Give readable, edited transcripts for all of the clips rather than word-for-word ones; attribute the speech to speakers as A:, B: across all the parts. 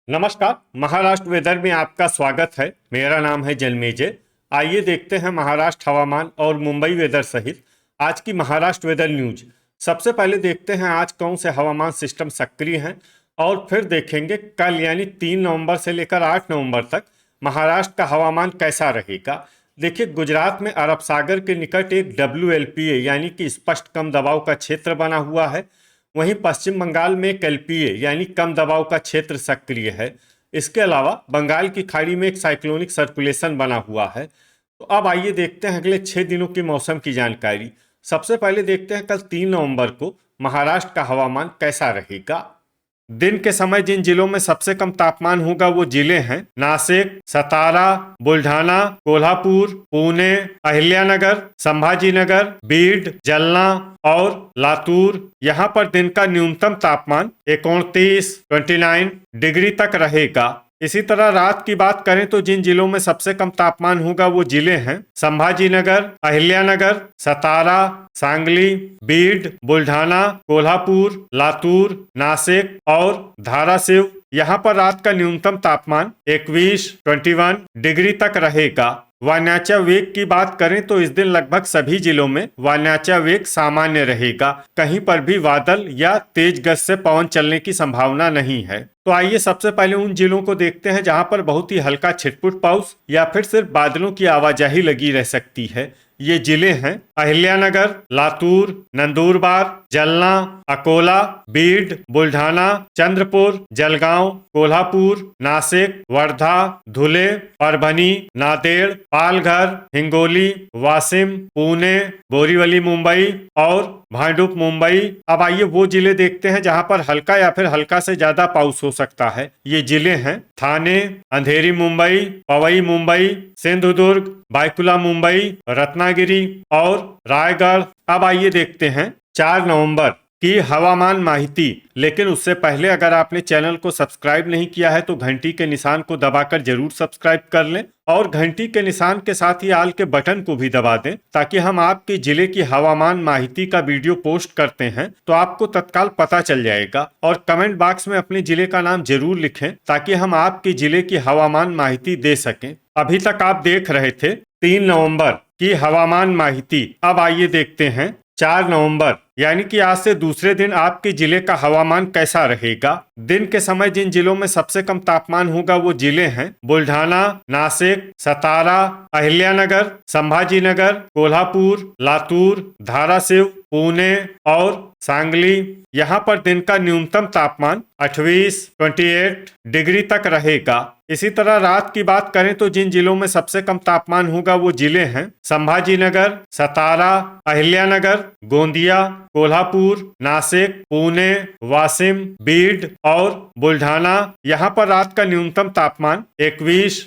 A: नमस्कार। महाराष्ट्र वेदर में आपका स्वागत है। मेरा नाम है जन्मेजय। आइए देखते हैं महाराष्ट्र हवामान और मुंबई वेदर सहित आज की महाराष्ट्र वेदर न्यूज। सबसे पहले देखते हैं आज कौन से हवामान सिस्टम सक्रिय हैं और फिर देखेंगे कल यानी 3 नवंबर से लेकर 8 नवंबर तक महाराष्ट्र का हवामान कैसा रहेगा। देखिए, गुजरात में अरब सागर के निकट एक WLPA यानी कि स्पष्ट कम दबाव का क्षेत्र बना हुआ है। वहीं पश्चिम बंगाल में एक LPA यानी कम दबाव का क्षेत्र सक्रिय है। इसके अलावा बंगाल की खाड़ी में एक साइक्लोनिक सर्कुलेशन बना हुआ है। तो अब आइए देखते हैं अगले 6 दिनों की मौसम की जानकारी। सबसे पहले देखते हैं कल 3 नवंबर को महाराष्ट्र का हवामान कैसा रहेगा। दिन के समय जिन जिलों में सबसे कम तापमान होगा वो जिले हैं नासिक, सतारा, बुल्ढाना, कोल्हापुर, पुणे, अहिल्यानगर, संभाजीनगर, बीड, जालना और लातूर। यहाँ पर दिन का न्यूनतम तापमान 29 डिग्री तक रहेगा। इसी तरह रात की बात करें तो जिन जिलों में सबसे कम तापमान होगा वो जिले हैं संभाजीनगर, अहिल्यानगर, सतारा, सांगली, बीड, बुल्ढाना, कोल्हापुर, लातूर, नासिक और धाराशिव। यहाँ पर रात का न्यूनतम तापमान 21 डिग्री तक रहेगा। वायनाचा वेग की बात करें तो इस दिन लगभग सभी जिलों में वायनाचा वेग सामान्य रहेगा। कहीं पर भी बादल या तेज गति से पवन चलने की संभावना नहीं है। तो आइए सबसे पहले उन जिलों को देखते हैं जहां पर बहुत ही हल्का छिटपुट पाउस या फिर सिर्फ बादलों की आवाजाही लगी रह सकती है। ये जिले हैं अहिल्यानगर, लातूर, नंदुरबार, जालना, अकोला, बीड, बुल्ढाना, चंद्रपुर, जलगांव, कोल्हापुर, नासिक, वर्धा, धुले, परभणी, नांदेड़, पालघर, हिंगोली, वाशिम, पुणे, बोरीवली मुंबई और भांडुप मुंबई। अब आइए वो जिले देखते हैं जहां पर हल्का या फिर हल्का से ज्यादा पाउस हो सकता है। ये जिले हैं थाने, अंधेरी मुंबई, पवई मुंबई, सिंधुदुर्ग, बायकुला मुंबई, रत्नागिरी और रायगढ़। अब आइए देखते हैं 4 नवंबर की हवामान माहिती। लेकिन उससे पहले अगर आपने चैनल को सब्सक्राइब नहीं किया है तो घंटी के निशान को दबाकर जरूर सब्सक्राइब कर लें और घंटी के निशान के साथ ही आल के बटन को भी दबा दें ताकि हम आपके जिले की हवामान माहिती का वीडियो पोस्ट करते हैं तो आपको तत्काल पता चल जाएगा। और कमेंट बॉक्स में अपने जिले का नाम जरूर लिखें ताकि हम आपके जिले की हवामान माहिती दे सकें। अभी तक आप देख रहे थे 3 नवंबर की हवामान माहिती। अब आइए देखते हैं 4 नवंबर यानी कि आज से दूसरे दिन आपके जिले का हवामान कैसा रहेगा। दिन के समय जिन जिलों में सबसे कम तापमान होगा वो जिले हैं बुल्ढाना, नासिक, सतारा, अहिल्यानगर, संभाजीनगर, कोल्हापुर, लातूर, धाराशिव, पुणे और सांगली। यहाँ पर दिन का न्यूनतम तापमान 28 डिग्री तक रहेगा। इसी तरह रात की बात करें तो जिन जिलों में सबसे कम तापमान होगा वो जिले हैं संभाजीनगर, सतारा, अहिल्यानगर, गोंदिया, कोल्हापुर, नासिक, पुणे, वाशिम, बीड और बुल्ढाना। यहाँ पर रात का न्यूनतम तापमान 21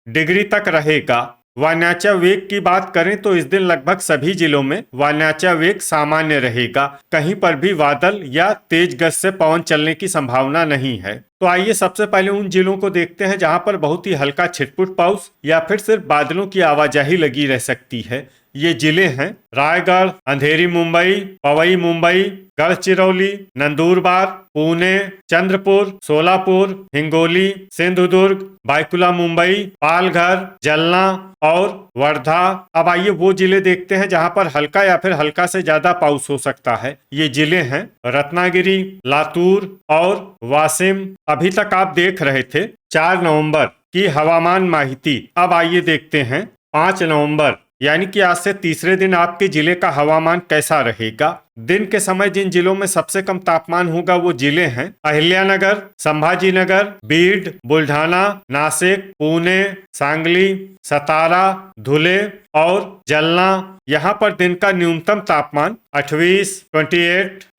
A: डिग्री तक रहेगा। वायनाचा वेग की बात करें तो इस दिन लगभग सभी जिलों में वायनाचा वेग सामान्य रहेगा। कहीं पर भी बादल या तेज गति से पवन चलने की संभावना नहीं है। तो आइए सबसे पहले उन जिलों को देखते हैं जहां पर बहुत ही हल्का छिटपुट पाउस या फिर सिर्फ बादलों की आवाजाही लगी रह सकती है। ये जिले हैं रायगढ़, अंधेरी मुंबई, पवई मुंबई, गढ़चिरौली, नंदुरबार, पुणे, चंद्रपुर, सोलापुर, हिंगोली, सिंधुदुर्ग, बायकुला मुंबई, पालघर, जालना और वर्धा। अब आइए वो जिले देखते हैं जहां पर हल्का या फिर हल्का से ज्यादा पाउस हो सकता है। ये जिले हैं रत्नागिरी, लातूर और वाशिम। अभी तक आप देख रहे थे 4 नवंबर की हवामान माहिती। अब आइए देखते हैं 5 नवंबर यानी कि आज से तीसरे दिन आपके जिले का हवामान कैसा रहेगा। दिन के समय जिन जिलों में सबसे कम तापमान होगा वो जिले हैं अहिल्यानगर, संभाजीनगर, बीड, बुल्ढाना, नासिक, पुणे, सांगली, सतारा, धुले और जालना। यहाँ पर दिन का न्यूनतम तापमान 28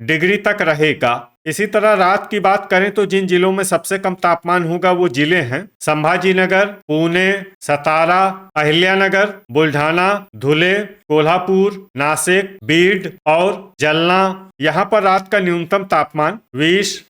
A: डिग्री तक रहेगा। इसी तरह रात की बात करें तो जिन जिलों में सबसे कम तापमान होगा वो जिले हैं संभाजीनगर, पुणे, सतारा, अहिल्यानगर, बुल्ढाना, धुले, कोल्हापुर, नासिक, बीड और जालना। यहाँ पर रात का न्यूनतम तापमान 20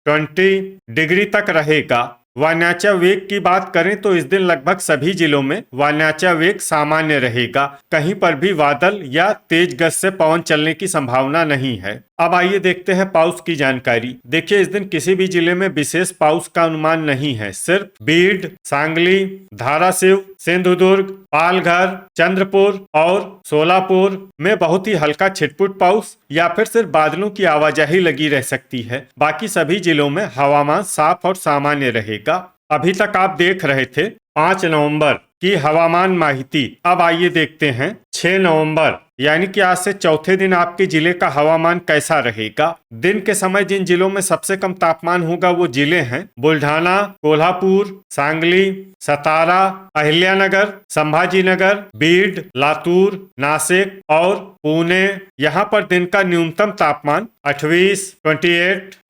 A: डिग्री तक रहेगा। वायनाचा वेग की बात करें तो इस दिन लगभग सभी जिलों में वायनाचा वेग सामान्य रहेगा। कहीं पर भी बादल या तेज गति से पवन चलने की संभावना नहीं है। अब आइए देखते हैं पाउस की जानकारी। देखिए, इस दिन किसी भी जिले में विशेष पाउस का अनुमान नहीं है। सिर्फ बीड, सांगली, धाराशिव, सिंधुदुर्ग, पालघर, चंद्रपुर और सोलापुर में बहुत ही हल्का छिटपुट पाउस या फिर सिर्फ बादलों की आवाजाही लगी रह सकती है। बाकी सभी जिलों में हवामान साफ और सामान्य रहेगा। अभी तक आप देख रहे थे 5 नवंबर की हवामान माहिती। अब आइए देखते हैं 6 नवंबर यानी कि आज से चौथे दिन आपके जिले का हवामान कैसा रहेगा। दिन के समय जिन जिलों में सबसे कम तापमान होगा वो जिले हैं बुल्ढाना, कोल्हापुर, सांगली, सतारा, अहिल्यानगर, संभाजीनगर, बीड, लातूर, नासिक और पुणे। यहाँ पर दिन का न्यूनतम तापमान 28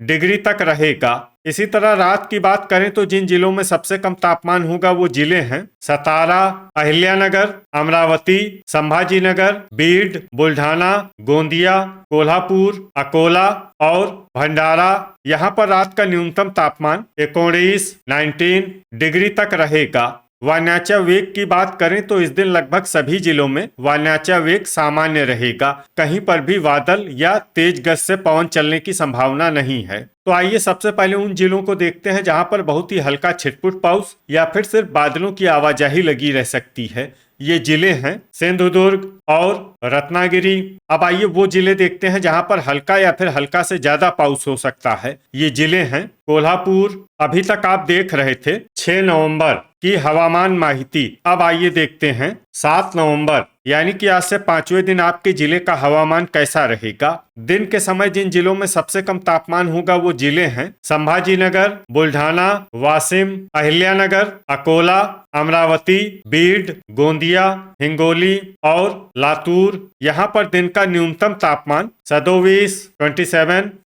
A: डिग्री तक रहेगा। इसी तरह रात की बात करें तो जिन जिलों में सबसे कम तापमान होगा वो जिले हैं सतारा, अहिल्यानगर, अमरावती, संभाजीनगर, बीड, बुल्ढाना, गोंदिया, कोल्हापुर, अकोला और भंडारा। यहाँ पर रात का न्यूनतम तापमान 19 डिग्री तक रहेगा। वायनाचा वेग की बात करें तो इस दिन लगभग सभी जिलों में वायनाचा वेग सामान्य रहेगा। कहीं पर भी बादल या तेज गति से पवन चलने की संभावना नहीं है। तो आइए सबसे पहले उन जिलों को देखते हैं जहां पर बहुत ही हल्का छिटपुट पाउस या फिर सिर्फ बादलों की आवाजाही लगी रह सकती है। ये जिले हैं सिंधुदुर्ग और रत्नागिरी। अब आइए वो जिले देखते हैं जहां पर हल्का या फिर हल्का से ज्यादा पाउस हो सकता है। ये जिले हैं कोल्हापुर। अभी तक आप देख रहे थे 6 नवंबर की हवामान माहिती। अब आइए देखते हैं 7 नवंबर यानी कि आज से 5वें दिन आपके जिले का हवामान कैसा रहेगा। दिन के समय जिन जिलों में सबसे कम तापमान होगा वो जिले हैं संभाजीनगर, बुल्ढाना, वाशिम, अहिल्यानगर, अकोला, अमरावती, बीड, गोंदिया, हिंगोली और लातूर। यहाँ पर दिन का न्यूनतम तापमान 27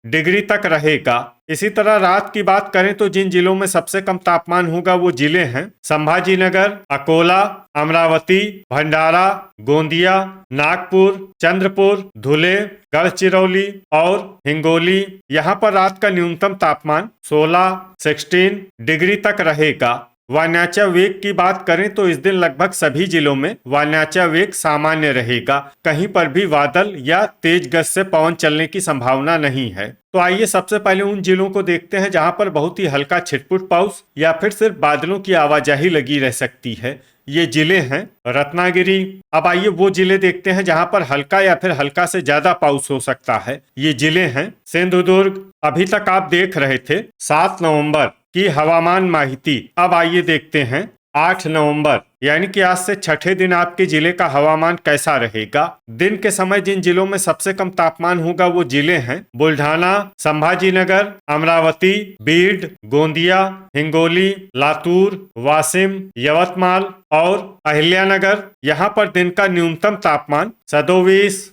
A: डिग्री तक रहेगा। इसी तरह रात की बात करें तो जिन जिलों में सबसे कम तापमान होगा वो जिले हैं संभाजीनगर, अकोला, अमरावती, भंडारा, गोंदिया, नागपुर, चंद्रपुर, धुले, गढ़चिरौली और हिंगोली। यहाँ पर रात का न्यूनतम तापमान 16 डिग्री तक रहेगा। वायनाचा वेग की बात करें तो इस दिन लगभग सभी जिलों में वायनाचा वेग सामान्य रहेगा। कहीं पर भी बादल या तेज गति से पवन चलने की संभावना नहीं है। तो आइए सबसे पहले उन जिलों को देखते हैं जहां पर बहुत ही हल्का छिटपुट पाउस या फिर सिर्फ बादलों की आवाजाही लगी रह सकती है। ये जिले हैं रत्नागिरी। अब आइए वो जिले देखते हैं जहां पर हल्का या फिर हल्का से ज्यादा पाउस हो सकता है। ये जिले हैं सिंधुदुर्ग। अभी तक आप देख रहे थे 7 नवंबर की हवामान माहिती। अब आइए देखते हैं 8 नवंबर यानी कि आज से छठे दिन आपके जिले का हवामान कैसा रहेगा। दिन के समय जिन जिलों में सबसे कम तापमान होगा वो जिले हैं बुल्ढाना, संभाजीनगर, अमरावती, बीड, गोंदिया, हिंगोली, लातूर, वाशिम, यवतमाल और अहिल्यानगर। यहाँ पर दिन का न्यूनतम तापमान 27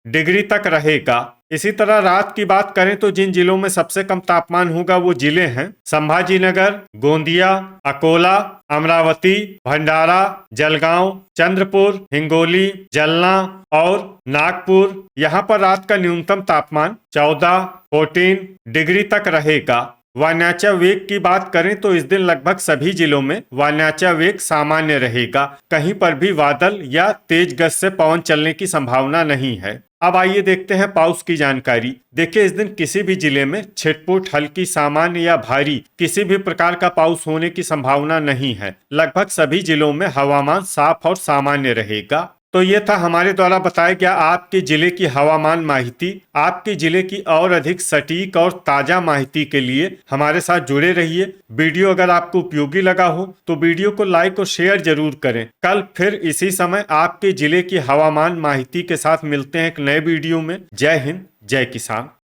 A: डिग्री तक रहेगा। इसी तरह रात की बात करें तो जिन जिलों में सबसे कम तापमान होगा वो जिले हैं संभाजीनगर, गोंदिया, अकोला, अमरावती, भंडारा, जलगांव, चंद्रपुर, हिंगोली, जलना और नागपुर। यहाँ पर रात का न्यूनतम तापमान 14 डिग्री तक रहेगा। वायनाचा वेग की बात करें तो इस दिन लगभग सभी जिलों में वायनाचा वेग सामान्य रहेगा। कहीं पर भी बादल या तेज गति से पवन चलने की संभावना नहीं है। अब आइए देखते हैं पाउस की जानकारी। देखिए, इस दिन किसी भी जिले में छिटपुट, हल्की, सामान्य या भारी किसी भी प्रकार का पाउस होने की संभावना नहीं है। लगभग सभी जिलों में हवामान साफ और सामान्य रहेगा। तो ये था हमारे द्वारा बताया गया आपके जिले की हवामान माहिती। आपके जिले की और अधिक सटीक और ताजा माहिती के लिए हमारे साथ जुड़े रहिए। वीडियो अगर आपको उपयोगी लगा हो तो वीडियो को लाइक और शेयर जरूर करें। कल फिर इसी समय आपके जिले की हवामान माहिती के साथ मिलते हैं एक नए वीडियो में। जय हिंद, जय किसान।